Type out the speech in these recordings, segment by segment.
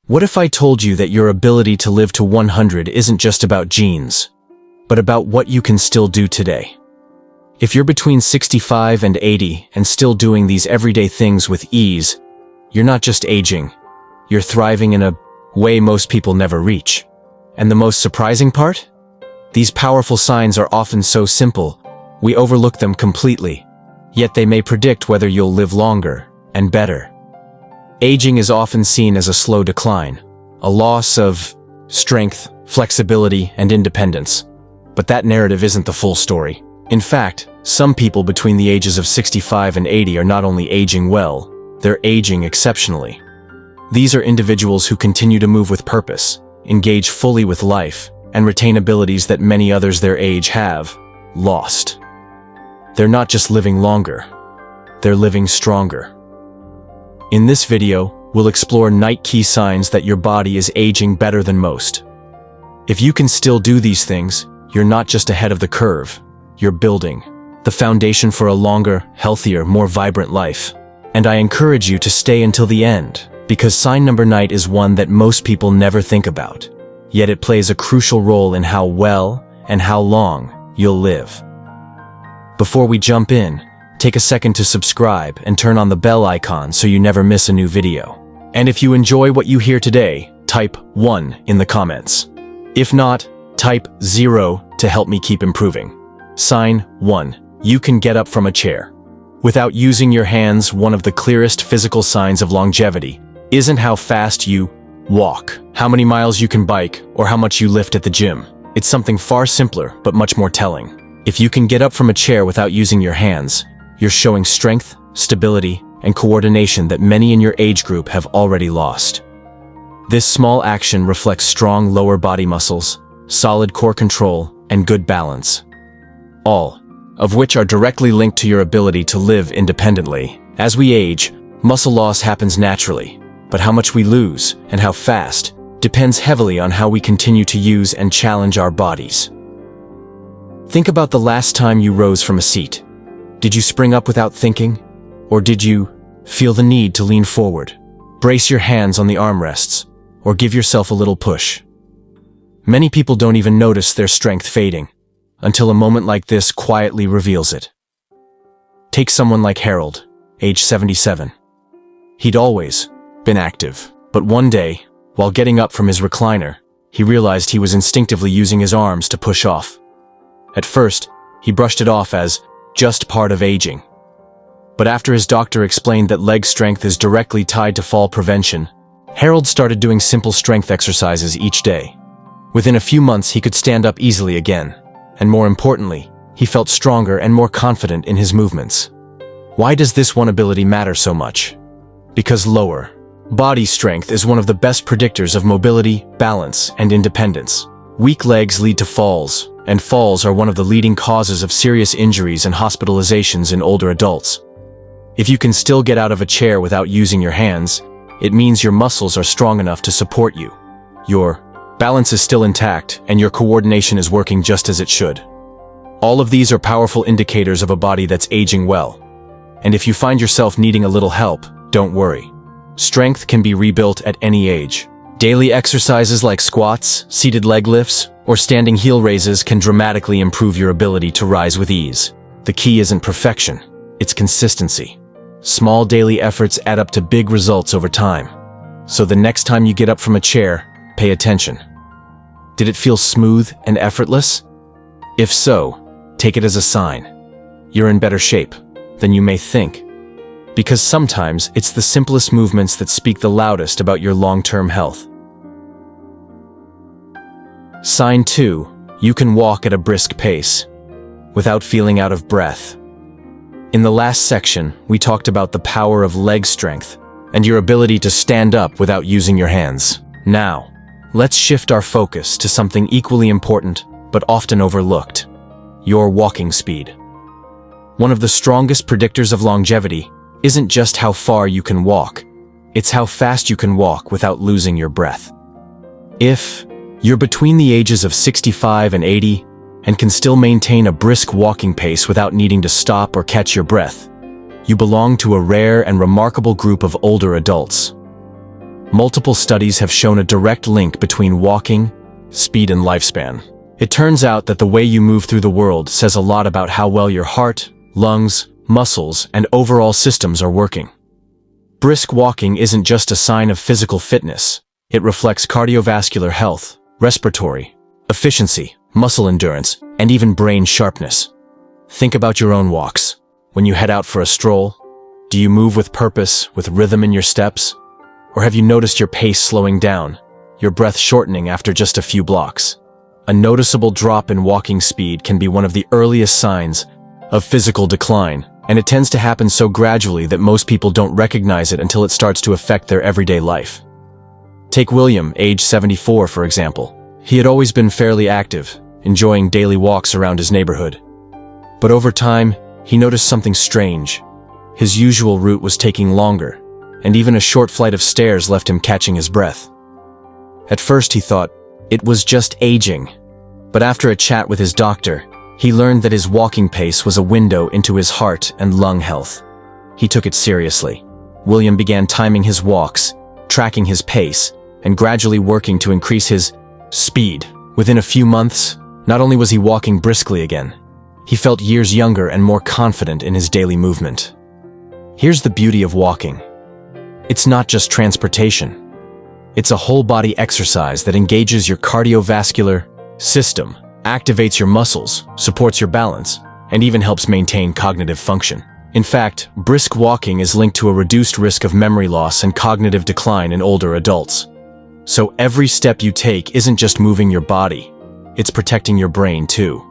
What if I told you that your ability to live to 100 isn't just about genes, but about what you can still do today? If you're between 65 and 80 and still doing these everyday things with ease, you're not just aging, you're thriving in a way most people never reach. And the most surprising part? These powerful signs are often so simple, we overlook them completely, yet they may predict whether you'll live longer and better. Aging is often seen as a slow decline, a loss of strength, flexibility, and independence. But that narrative isn't the full story. In fact, some people between the ages of 65 and 80 are not only aging well, they're aging exceptionally. These are individuals who continue to move with purpose, engage fully with life, and retain abilities that many others their age have lost. They're not just living longer, they're living stronger. In this video, we'll explore 9 key signs that your body is aging better than most. If you can still do these things, you're not just ahead of the curve, you're building the foundation for a longer, healthier, more vibrant life. And I encourage you to stay until the end, because sign number 9 is one that most people never think about. Yet it plays a crucial role in how well and how long you'll live. Before we jump in, take a second to subscribe and turn on the bell icon so you never miss a new video. And if you enjoy what you hear today, type 1 in the comments. If not, type 0 to help me keep improving. Sign 1. You can get up from a chair. Without using your hands, one of the clearest physical signs of longevity isn't how fast you walk, how many miles you can bike, or how much you lift at the gym. It's something far simpler, but much more telling. If you can get up from a chair without using your hands, you're showing strength, stability, and coordination that many in your age group have already lost. This small action reflects strong lower body muscles, solid core control, and good balance, all of which are directly linked to your ability to live independently. As we age, muscle loss happens naturally, but how much we lose and how fast depends heavily on how we continue to use and challenge our bodies. Think about the last time you rose from a seat. Did you spring up without thinking? Or did you feel the need to lean forward, brace your hands on the armrests, or give yourself a little push? Many people don't even notice their strength fading, until a moment like this quietly reveals it. Take someone like Harold, age 77. He'd always been active, but one day, while getting up from his recliner, he realized he was instinctively using his arms to push off. At first, he brushed it off as just part of aging. But after his doctor explained that leg strength is directly tied to fall prevention, Harold started doing simple strength exercises each day. Within a few months, he could stand up easily again, and more importantly, he felt stronger and more confident in his movements. Why does this one ability matter so much? Because lower body strength is one of the best predictors of mobility, balance, and independence. Weak legs lead to falls, and falls are one of the leading causes of serious injuries and hospitalizations in older adults. If you can still get out of a chair without using your hands, it means your muscles are strong enough to support you. Your balance is still intact, and your coordination is working just as it should. All of these are powerful indicators of a body that's aging well. And if you find yourself needing a little help, don't worry. Strength can be rebuilt at any age. Daily exercises like squats, seated leg lifts, or standing heel raises can dramatically improve your ability to rise with ease. The key isn't perfection, it's consistency. Small daily efforts add up to big results over time. So the next time you get up from a chair, pay attention. Did it feel smooth and effortless? If so, take it as a sign. You're in better shape than you may think. Because sometimes it's the simplest movements that speak the loudest about your long-term health. Sign 2. You can walk at a brisk pace, without feeling out of breath. In the last section, we talked about the power of leg strength and your ability to stand up without using your hands. Now, let's shift our focus to something equally important, but often overlooked: your walking speed. One of the strongest predictors of longevity isn't just how far you can walk, it's how fast you can walk without losing your breath. If you're between the ages of 65 and 80 and can still maintain a brisk walking pace without needing to stop or catch your breath, you belong to a rare and remarkable group of older adults. multiple studies have shown a direct link between walking, speed, and lifespan. It turns out that the way you move through the world says a lot about how well your heart, lungs, muscles, and overall systems are working. Brisk walking isn't just a sign of physical fitness. It reflects cardiovascular health, respiratory efficiency, muscle endurance, and even brain sharpness. Think about your own walks. When you head out for a stroll, do you move with purpose, with rhythm in your steps? Or have you noticed your pace slowing down, your breath shortening after just a few blocks? A noticeable drop in walking speed can be one of the earliest signs of physical decline, and it tends to happen so gradually that most people don't recognize it until it starts to affect their everyday life. Take William, age 74, for example. He had always been fairly active, enjoying daily walks around his neighborhood. But over time, he noticed something strange. His usual route was taking longer, and even a short flight of stairs left him catching his breath. At first he thought it was just aging, but after a chat with his doctor, he learned that his walking pace was a window into his heart and lung health. He took it seriously. William began timing his walks, tracking his pace, and gradually working to increase his speed. Within a few months, not only was he walking briskly again, he felt years younger and more confident in his daily movement. Here's the beauty of walking. It's not just transportation. It's a whole-body exercise that engages your cardiovascular system, activates your muscles, supports your balance, and even helps maintain cognitive function. In fact, brisk walking is linked to a reduced risk of memory loss and cognitive decline in older adults. So every step you take isn't just moving your body, it's protecting your brain too.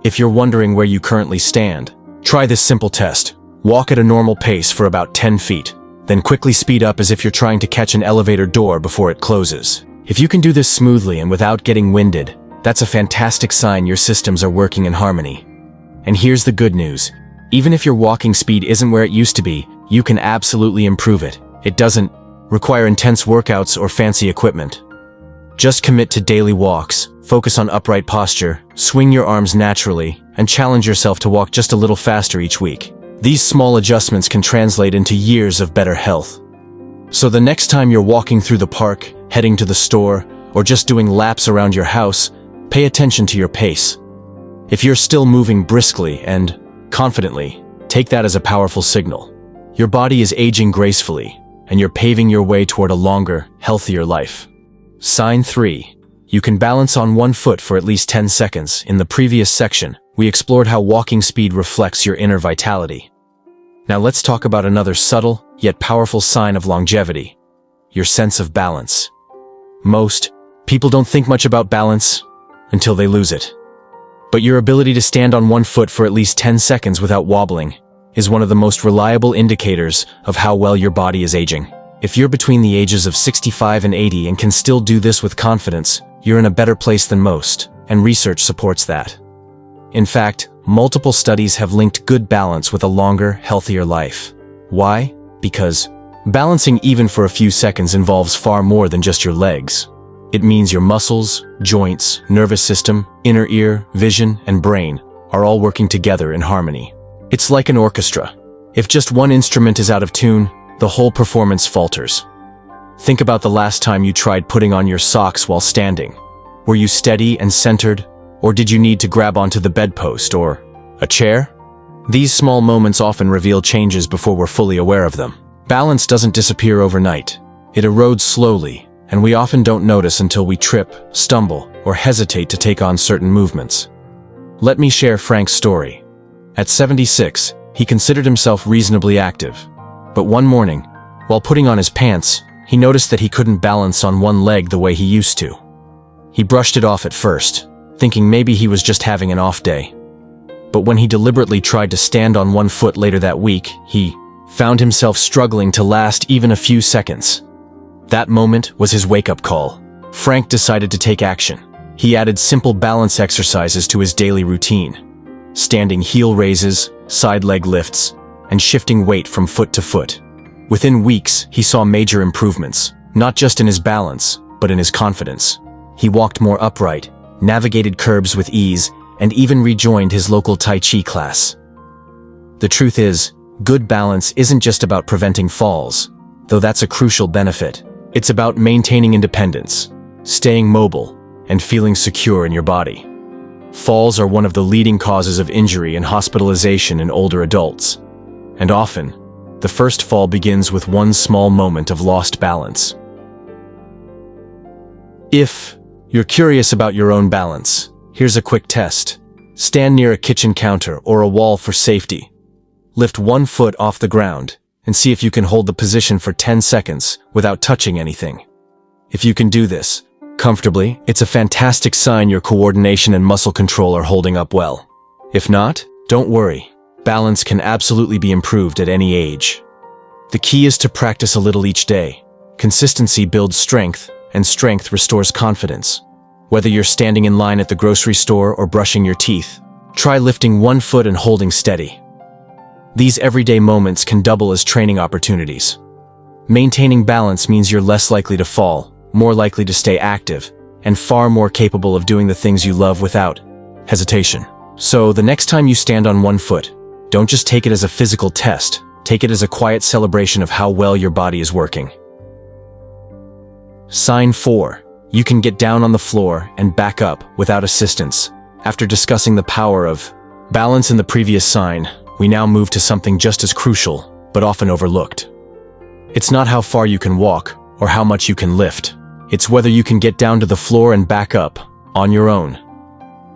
If you're wondering where you currently stand, try this simple test. Walk at a normal pace for about 10 feet, then quickly speed up as if you're trying to catch an elevator door before it closes. If you can do this smoothly and without getting winded, that's a fantastic sign your systems are working in harmony. And here's the good news. Even if your walking speed isn't where it used to be, you can absolutely improve it. It doesn't require intense workouts or fancy equipment. Just commit to daily walks, focus on upright posture, swing your arms naturally, and challenge yourself to walk just a little faster each week. These small adjustments can translate into years of better health. So the next time you're walking through the park, heading to the store, or just doing laps around your house, pay attention to your pace. If you're still moving briskly and confidently, take that as a powerful signal. Your body is aging gracefully, and you're paving your way toward a longer, healthier life. Sign 3. You can balance on one foot for at least 10 seconds. In the previous section, we explored how walking speed reflects your inner vitality. Now let's talk about another subtle, yet powerful sign of longevity: your sense of balance. Most people don't think much about balance until they lose it. But your ability to stand on one foot for at least 10 seconds without wobbling is one of the most reliable indicators of how well your body is aging. If you're between the ages of 65 and 80 and can still do this with confidence, you're in a better place than most, and research supports that. In fact, multiple studies have linked good balance with a longer, healthier life. Why? Because balancing even for a few seconds involves far more than just your legs. It means your muscles, joints, nervous system, inner ear, vision, and brain are all working together in harmony. It's like an orchestra. If just one instrument is out of tune, the whole performance falters. Think about the last time you tried putting on your socks while standing. Were you steady and centered, or did you need to grab onto the bedpost or a chair? These small moments often reveal changes before we're fully aware of them. Balance doesn't disappear overnight. It erodes slowly, and we often don't notice until we trip, stumble, or hesitate to take on certain movements. Let me share Frank's story. At 76, he considered himself reasonably active. But one morning, while putting on his pants, he noticed that he couldn't balance on one leg the way he used to. He brushed it off at first, thinking maybe he was just having an off day. But when he deliberately tried to stand on one foot later that week, he found himself struggling to last even a few seconds. That moment was his wake-up call. Frank decided to take action. He added simple balance exercises to his daily routine: standing heel raises, side leg lifts, and shifting weight from foot to foot. Within weeks, he saw major improvements, not just in his balance, but in his confidence. He walked more upright, navigated curbs with ease, and even rejoined his local Tai Chi class. The truth is, good balance isn't just about preventing falls, though that's a crucial benefit. It's about maintaining independence, staying mobile, and feeling secure in your body. Falls are one of the leading causes of injury and hospitalization in older adults. And often, the first fall begins with one small moment of lost balance. If you're curious about your own balance, here's a quick test. Stand near a kitchen counter or a wall for safety. Lift one foot off the ground and see if you can hold the position for 10 seconds without touching anything. If you can do this comfortably, it's a fantastic sign your coordination and muscle control are holding up well. If not, don't worry. Balance can absolutely be improved at any age. The key is to practice a little each day. Consistency builds strength, and strength restores confidence. Whether you're standing in line at the grocery store or brushing your teeth, try lifting one foot and holding steady. These everyday moments can double as training opportunities. Maintaining balance means you're less likely to fall, more likely to stay active, and far more capable of doing the things you love without hesitation. So the next time you stand on one foot, don't just take it as a physical test, take it as a quiet celebration of how well your body is working. Sign 4. You can get down on the floor and back up without assistance. After discussing the power of balance in the previous sign, we now move to something just as crucial, but often overlooked. It's not how far you can walk or how much you can lift. It's whether you can get down to the floor and back up on your own.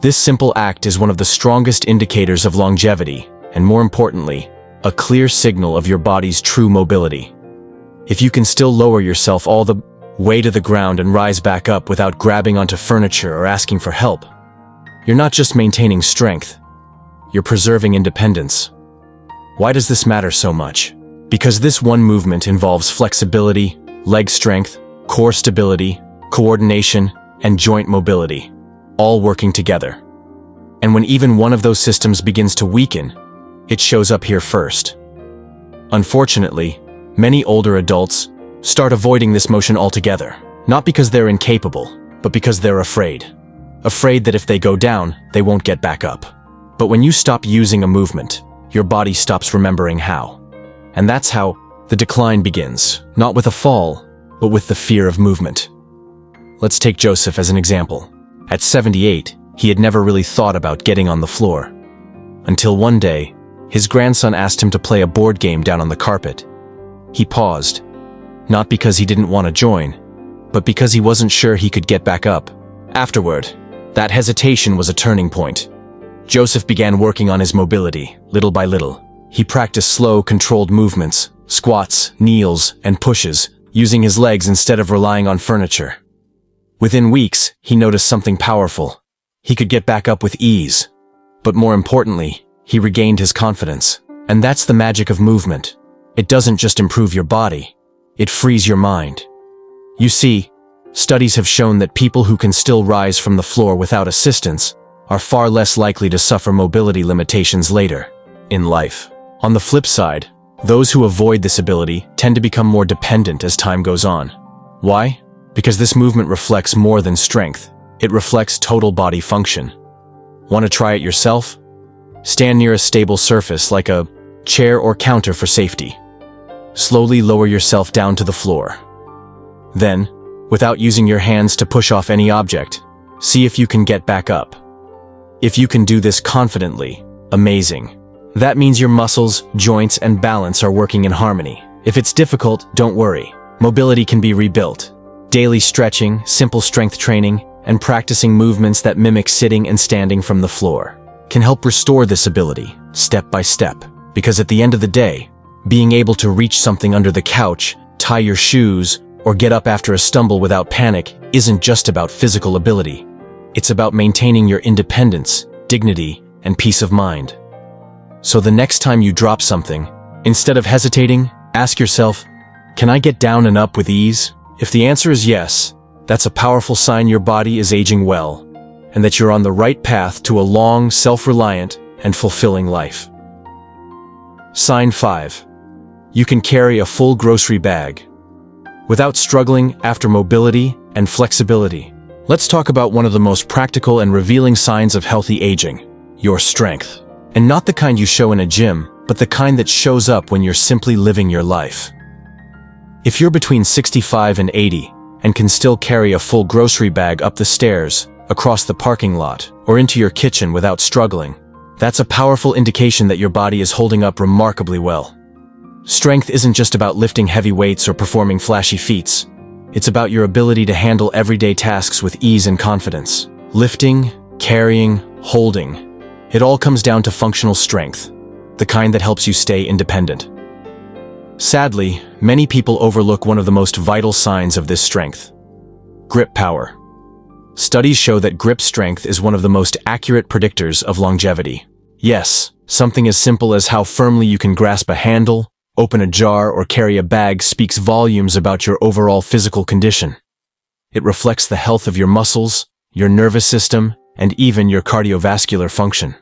This simple act is one of the strongest indicators of longevity, and more importantly, a clear signal of your body's true mobility. If you can still lower yourself all the way to the ground and rise back up without grabbing onto furniture or asking for help, you're not just maintaining strength, you're preserving independence. Why does this matter so much? Because this one movement involves flexibility, leg strength, core stability, coordination, and joint mobility, all working together. And when even one of those systems begins to weaken, it shows up here first. Unfortunately, many older adults start avoiding this motion altogether, not because they're incapable, but because they're afraid. Afraid that if they go down, they won't get back up. But when you stop using a movement, your body stops remembering how. And that's how the decline begins, not with a fall, but with the fear of movement. Let's take Joseph as an example. At 78, he had never really thought about getting on the floor. Until one day, his grandson asked him to play a board game down on the carpet. He paused, not because he didn't want to join, but because he wasn't sure he could get back up. Afterward, that hesitation was a turning point. Joseph began working on his mobility, little by little. He practiced slow, controlled movements, squats, kneels, and pushes, using his legs instead of relying on furniture. Within weeks, he noticed something powerful. He could get back up with ease. But more importantly, he regained his confidence. And that's the magic of movement. It doesn't just improve your body, it frees your mind. You see, studies have shown that people who can still rise from the floor without assistance are far less likely to suffer mobility limitations later in life. On the flip side, those who avoid this ability tend to become more dependent as time goes on. Why? Because this movement reflects more than strength. It reflects total body function. Want to try it yourself? Stand near a stable surface like a chair or counter for safety. Slowly lower yourself down to the floor. Then, without using your hands to push off any object, see if you can get back up. If you can do this confidently, amazing. That means your muscles, joints, and balance are working in harmony. If it's difficult, don't worry. Mobility can be rebuilt. Daily stretching, simple strength training, and practicing movements that mimic sitting and standing from the floor can help restore this ability, step by step. Because at the end of the day, being able to reach something under the couch, tie your shoes, or get up after a stumble without panic isn't just about physical ability. It's about maintaining your independence, dignity, and peace of mind. So the next time you drop something, instead of hesitating, ask yourself, can I get down and up with ease? If the answer is yes, that's a powerful sign your body is aging well, and that you're on the right path to a long, self-reliant, and fulfilling life. Sign 5. You can carry a full grocery bag without struggling after mobility and flexibility. Let's talk about one of the most practical and revealing signs of healthy aging, your strength. And not the kind you show in a gym, but the kind that shows up when you're simply living your life. If you're between 65 and 80 and can still carry a full grocery bag up the stairs, across the parking lot, or into your kitchen without struggling, that's a powerful indication that your body is holding up remarkably well. Strength isn't just about lifting heavy weights or performing flashy feats. It's about your ability to handle everyday tasks with ease and confidence. Lifting, carrying, holding. It all comes down to functional strength, the kind that helps you stay independent. Sadly, many people overlook one of the most vital signs of this strength: grip power. Studies show that grip strength is one of the most accurate predictors of longevity. Yes, something as simple as how firmly you can grasp a handle, open a jar, or carry a bag speaks volumes about your overall physical condition. It reflects the health of your muscles, your nervous system, and even your cardiovascular function.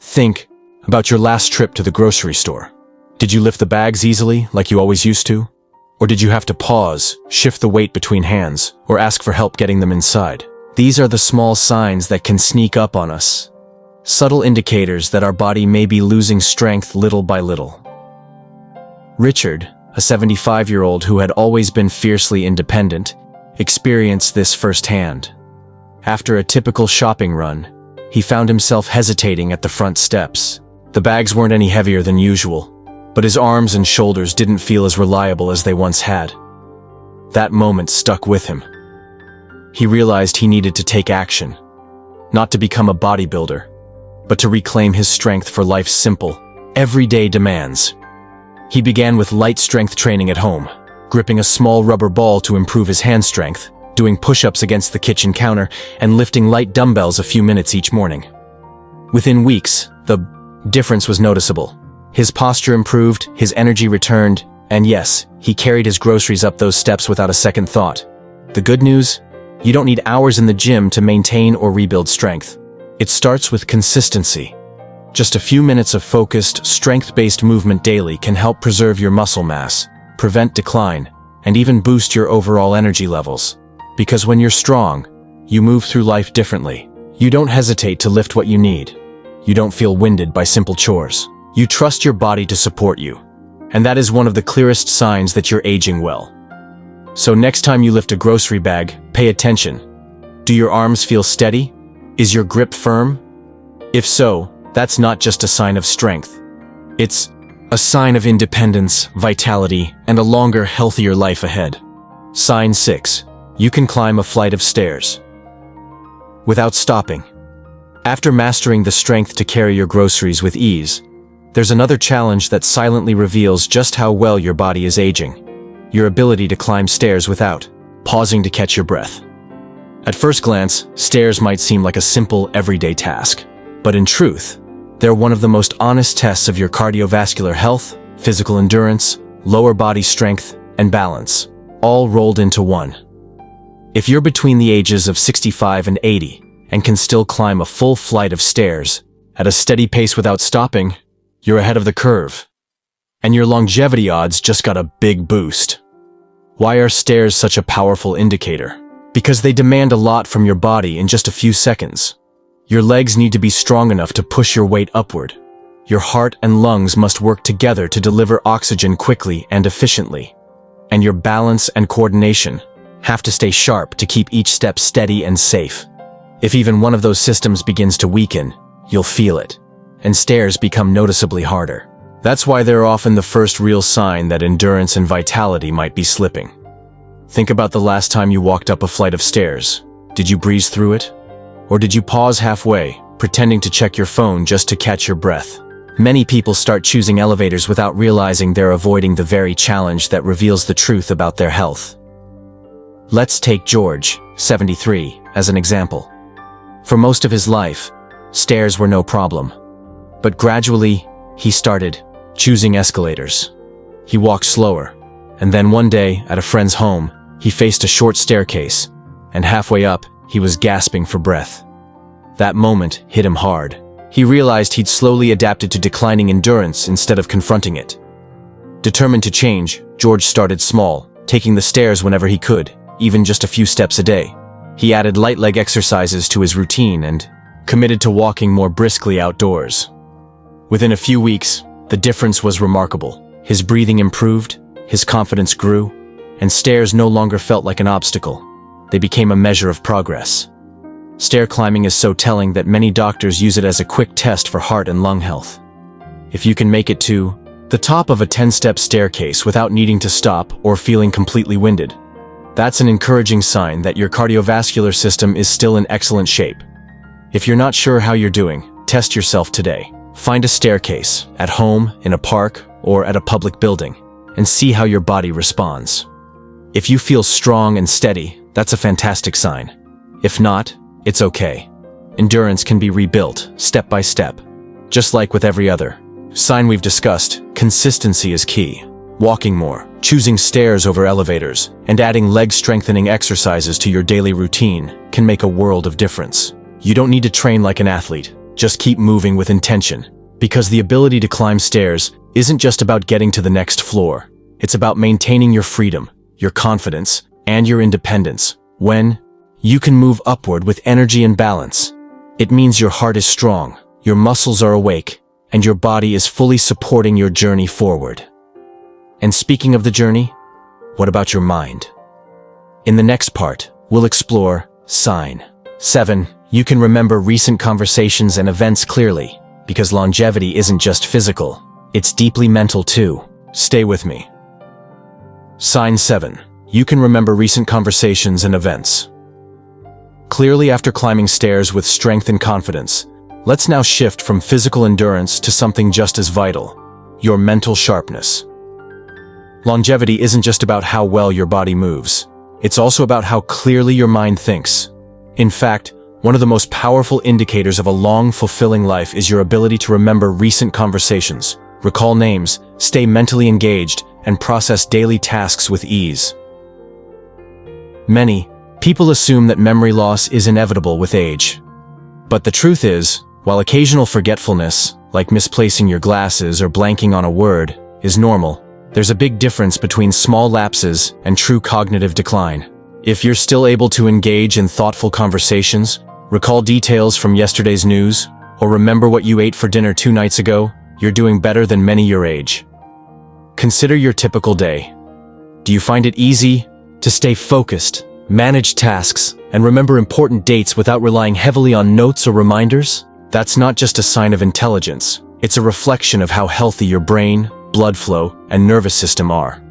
Think about your last trip to the grocery store. Did you lift the bags easily, like you always used to? Or did you have to pause, shift the weight between hands, or ask for help getting them inside? These are the small signs that can sneak up on us. Subtle indicators that our body may be losing strength little by little. Richard, a 75-year-old who had always been fiercely independent, experienced this firsthand. After a typical shopping run, he found himself hesitating at the front steps. The bags weren't any heavier than usual, but his arms and shoulders didn't feel as reliable as they once had. That moment stuck with him. He realized he needed to take action, not to become a bodybuilder, but to reclaim his strength for life's simple, everyday demands. He began with light strength training at home, gripping a small rubber ball to improve his hand strength, doing push-ups against the kitchen counter, and lifting light dumbbells a few minutes each morning. Within weeks, the difference was noticeable. His posture improved, his energy returned, and yes, he carried his groceries up those steps without a second thought. The good news? You don't need hours in the gym to maintain or rebuild strength. It starts with consistency. Just a few minutes of focused, strength-based movement daily can help preserve your muscle mass, prevent decline, and even boost your overall energy levels. Because when you're strong, you move through life differently. You don't hesitate to lift what you need. You don't feel winded by simple chores. You trust your body to support you. And that is one of the clearest signs that you're aging well. So next time you lift a grocery bag, pay attention. Do your arms feel steady? Is your grip firm? If so, that's not just a sign of strength. It's a sign of independence, vitality, and a longer, healthier life ahead. Sign 6. You can climb a flight of stairs without stopping. After mastering the strength to carry your groceries with ease, there's another challenge that silently reveals just how well your body is aging: your ability to climb stairs without pausing to catch your breath. At first glance, stairs might seem like a simple, everyday task. But in truth, they're one of the most honest tests of your cardiovascular health, physical endurance, lower body strength, and balance, all rolled into one. If you're between the ages of 65 and 80 and can still climb a full flight of stairs at a steady pace without stopping, you're ahead of the curve. And your longevity odds just got a big boost. Why are stairs such a powerful indicator? Because they demand a lot from your body in just a few seconds. Your legs need to be strong enough to push your weight upward. Your heart and lungs must work together to deliver oxygen quickly and efficiently. And your balance and coordination have to stay sharp to keep each step steady and safe. If even one of those systems begins to weaken, you'll feel it, and stairs become noticeably harder. That's why they're often the first real sign that endurance and vitality might be slipping. Think about the last time you walked up a flight of stairs. Did you breeze through it? Or did you pause halfway, pretending to check your phone just to catch your breath? Many people start choosing elevators without realizing they're avoiding the very challenge that reveals the truth about their health. Let's take George, 73, as an example. For most of his life, stairs were no problem. But gradually, he started choosing escalators. He walked slower, and then one day, at a friend's home, he faced a short staircase, and halfway up, he was gasping for breath. That moment hit him hard. He realized he'd slowly adapted to declining endurance instead of confronting it. Determined to change, George started small, taking the stairs whenever he could, even just a few steps a day. He added light leg exercises to his routine and committed to walking more briskly outdoors. Within a few weeks, the difference was remarkable. His breathing improved, his confidence grew, and stairs no longer felt like an obstacle. They became a measure of progress. Stair climbing is so telling that many doctors use it as a quick test for heart and lung health. If you can make it to the top of a 10-step staircase without needing to stop or feeling completely winded, that's an encouraging sign that your cardiovascular system is still in excellent shape. If you're not sure how you're doing, test yourself today. Find a staircase, at home, in a park, or at a public building, and see how your body responds. If you feel strong and steady, that's a fantastic sign. If not, it's okay. Endurance can be rebuilt, step by step. Just like with every other sign we've discussed, consistency is key. Walking more, choosing stairs over elevators, and adding leg-strengthening exercises to your daily routine can make a world of difference. You don't need to train like an athlete, just keep moving with intention. Because the ability to climb stairs isn't just about getting to the next floor. It's about maintaining your freedom, your confidence, and your independence. When you can move upward with energy and balance, it means your heart is strong, your muscles are awake, and your body is fully supporting your journey forward. And speaking of the journey, what about your mind? In the next part, we'll explore sign 7. You can remember recent conversations and events clearly, because longevity isn't just physical, it's deeply mental too. Stay with me. Sign 7. You can remember recent conversations and events clearly after climbing stairs with strength and confidence. Let's now shift from physical endurance to something just as vital: your mental sharpness. Longevity isn't just about how well your body moves. It's also about how clearly your mind thinks. In fact, one of the most powerful indicators of a long, fulfilling life is your ability to remember recent conversations, recall names, stay mentally engaged, and process daily tasks with ease. Many people assume that memory loss is inevitable with age. But the truth is, while occasional forgetfulness, like misplacing your glasses or blanking on a word, is normal, there's a big difference between small lapses and true cognitive decline. If you're still able to engage in thoughtful conversations, recall details from yesterday's news, or remember what you ate for dinner 2 nights ago, you're doing better than many your age. Consider your typical day. Do you find it easy to stay focused, manage tasks, and remember important dates without relying heavily on notes or reminders? That's not just a sign of intelligence. It's a reflection of how healthy your brain, blood flow, and nervous system are.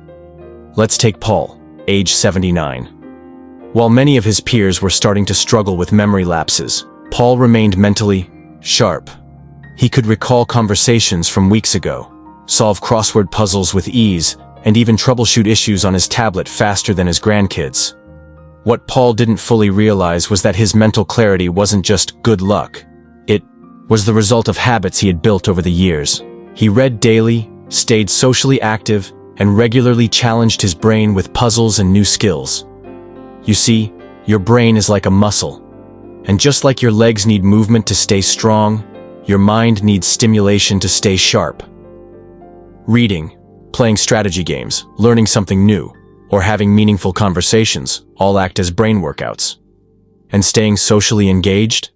Let's take Paul, age 79. While many of his peers were starting to struggle with memory lapses, Paul remained mentally sharp. He could recall conversations from weeks ago, solve crossword puzzles with ease, and even troubleshoot issues on his tablet faster than his grandkids. What Paul didn't fully realize was that his mental clarity wasn't just good luck. It was the result of habits he had built over the years. He read daily, stayed socially active, and regularly challenged his brain with puzzles and new skills. You see, your brain is like a muscle. And just like your legs need movement to stay strong, your mind needs stimulation to stay sharp. Reading, playing strategy games, learning something new, or having meaningful conversations all act as brain workouts. And staying socially engaged?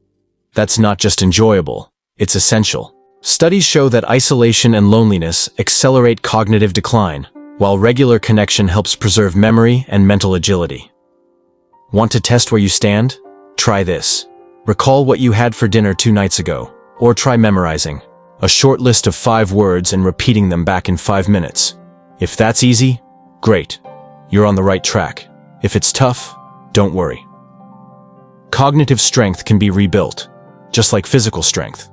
That's not just enjoyable, it's essential. Studies show that isolation and loneliness accelerate cognitive decline, while regular connection helps preserve memory and mental agility. Want to test where you stand? Try this. Recall what you had for dinner 2 nights ago, or try memorizing a short list of 5 words and repeating them back in 5 minutes. If that's easy, great. You're on the right track. If it's tough, don't worry. Cognitive strength can be rebuilt, just like physical strength.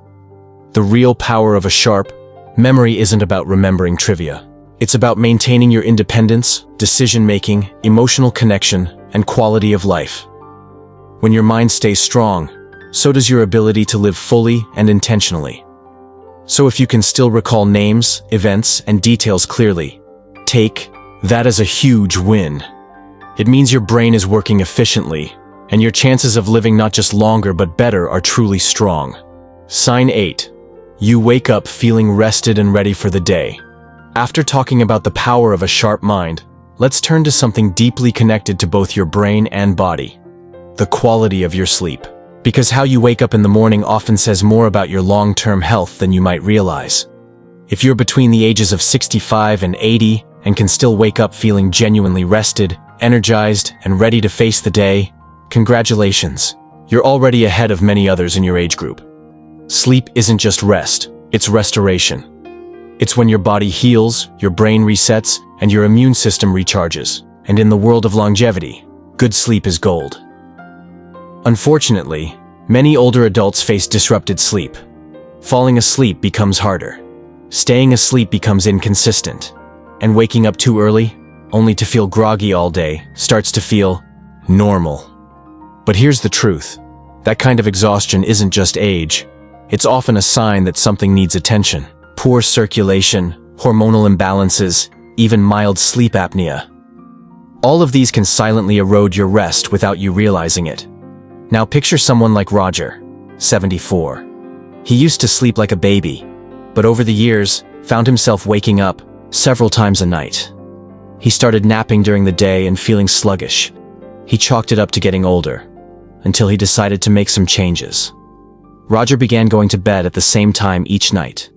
The real power of a sharp memory isn't about remembering trivia. It's about maintaining your independence, decision-making, emotional connection, and quality of life. When your mind stays strong, so does your ability to live fully and intentionally. So if you can still recall names, events, and details clearly, take that as a huge win. It means your brain is working efficiently, and your chances of living not just longer but better are truly strong. Sign 8. You wake up feeling rested and ready for the day. After talking about the power of a sharp mind, let's turn to something deeply connected to both your brain and body: the quality of your sleep. Because how you wake up in the morning often says more about your long-term health than you might realize. If you're between the ages of 65 and 80 and can still wake up feeling genuinely rested, energized, and ready to face the day, congratulations. You're already ahead of many others in your age group. Sleep isn't just rest, it's restoration. It's when your body heals, your brain resets, and your immune system recharges. And in the world of longevity, good sleep is gold. Unfortunately, many older adults face disrupted sleep. Falling asleep becomes harder. Staying asleep becomes inconsistent. And waking up too early, only to feel groggy all day, starts to feel normal. But here's the truth. That kind of exhaustion isn't just age. It's often a sign that something needs attention. Poor circulation, hormonal imbalances, even mild sleep apnea. All of these can silently erode your rest without you realizing it. Now picture someone like Roger, 74. He used to sleep like a baby, but over the years, found himself waking up several times a night. He started napping during the day and feeling sluggish. He chalked it up to getting older, until he decided to make some changes. Roger began going to bed at the same time each night,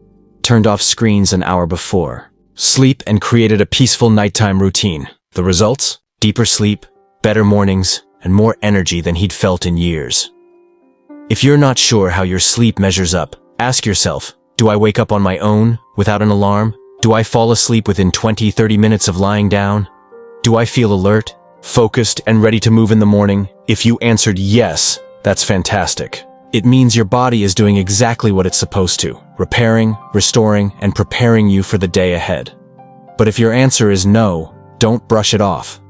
turned off screens an hour before sleep, and created a peaceful nighttime routine. The results? Deeper sleep, better mornings, and more energy than he'd felt in years. If you're not sure how your sleep measures up, ask yourself, do I wake up on my own, without an alarm? Do I fall asleep within 20-30 minutes of lying down? Do I feel alert, focused, and ready to move in the morning? If you answered yes, that's fantastic. It means your body is doing exactly what it's supposed to, repairing, restoring, and preparing you for the day ahead. But if your answer is no, don't brush it off.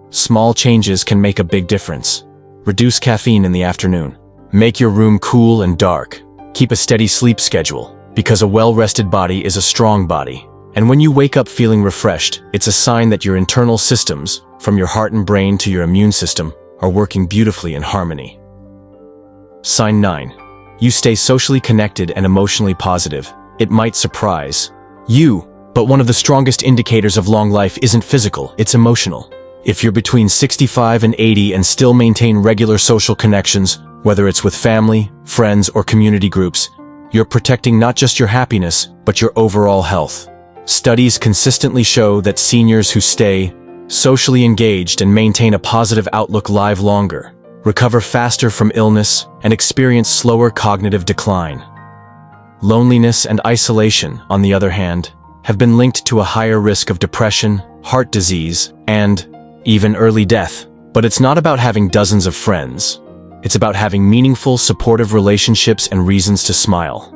Small changes can make a big difference. Reduce caffeine in the afternoon. Make your room cool and dark. Keep a steady sleep schedule, because a well-rested body is a strong body. And when you wake up feeling refreshed, it's a sign that your internal systems, from your heart and brain to your immune system, are working beautifully in harmony. Sign 9. You stay socially connected and emotionally positive. It might surprise you, but one of the strongest indicators of long life isn't physical, it's emotional. If you're between 65 and 80 and still maintain regular social connections, whether it's with family, friends, or community groups, you're protecting not just your happiness, but your overall health. Studies consistently show that seniors who stay socially engaged and maintain a positive outlook live longer, recover faster from illness, and experience slower cognitive decline. Loneliness and isolation, on the other hand, have been linked to a higher risk of depression, heart disease, and even early death. But it's not about having dozens of friends. It's about having meaningful, supportive relationships and reasons to smile.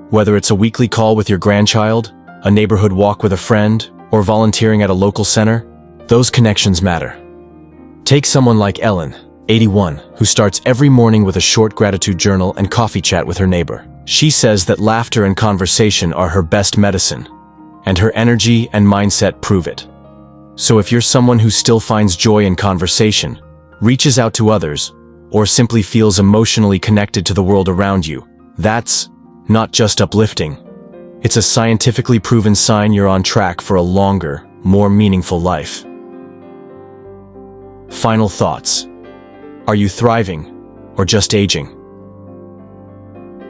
Whether it's a weekly call with your grandchild, a neighborhood walk with a friend, or volunteering at a local center, those connections matter. Take someone like Ellen, 81, who starts every morning with a short gratitude journal and coffee chat with her neighbor. She says that laughter and conversation are her best medicine, and her energy and mindset prove it. So if you're someone who still finds joy in conversation, reaches out to others, or simply feels emotionally connected to the world around you, that's not just uplifting. It's a scientifically proven sign you're on track for a longer, more meaningful life. Final thoughts. Are you thriving, or just aging?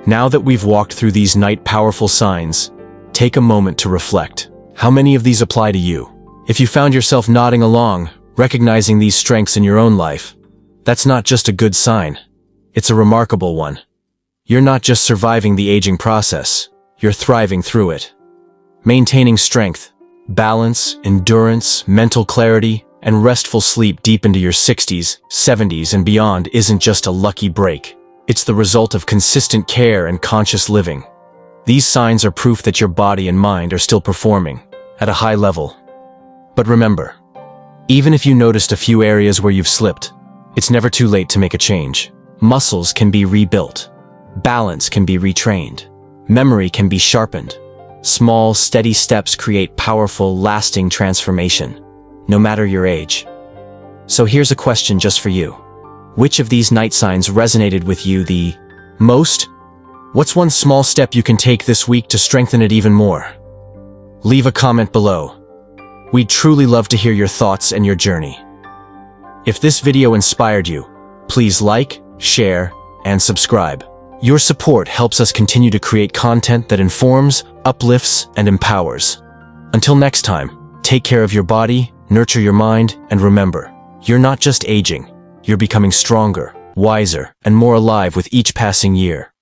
Now that we've walked through these powerful signs, take a moment to reflect. How many of these apply to you? If you found yourself nodding along, recognizing these strengths in your own life, that's not just a good sign. It's a remarkable one. You're not just surviving the aging process, you're thriving through it. Maintaining strength, balance, endurance, mental clarity, and restful sleep deep into your 60s, 70s, and beyond isn't just a lucky break. It's the result of consistent care and conscious living. These signs are proof that your body and mind are still performing at a high level. But remember, even if you noticed a few areas where you've slipped, it's never too late to make a change. Muscles can be rebuilt. Balance can be retrained. Memory can be sharpened. Small, steady steps create powerful, lasting transformation, no matter your age. So here's a question just for you. Which of these night signs resonated with you the most? What's one small step you can take this week to strengthen it even more? Leave a comment below. We'd truly love to hear your thoughts and your journey. If this video inspired you, please like, share, and subscribe. Your support helps us continue to create content that informs, uplifts, and empowers. Until next time, Take care of your body, nurture your mind, and remember, you're not just aging, you're becoming stronger, wiser, and more alive with each passing year.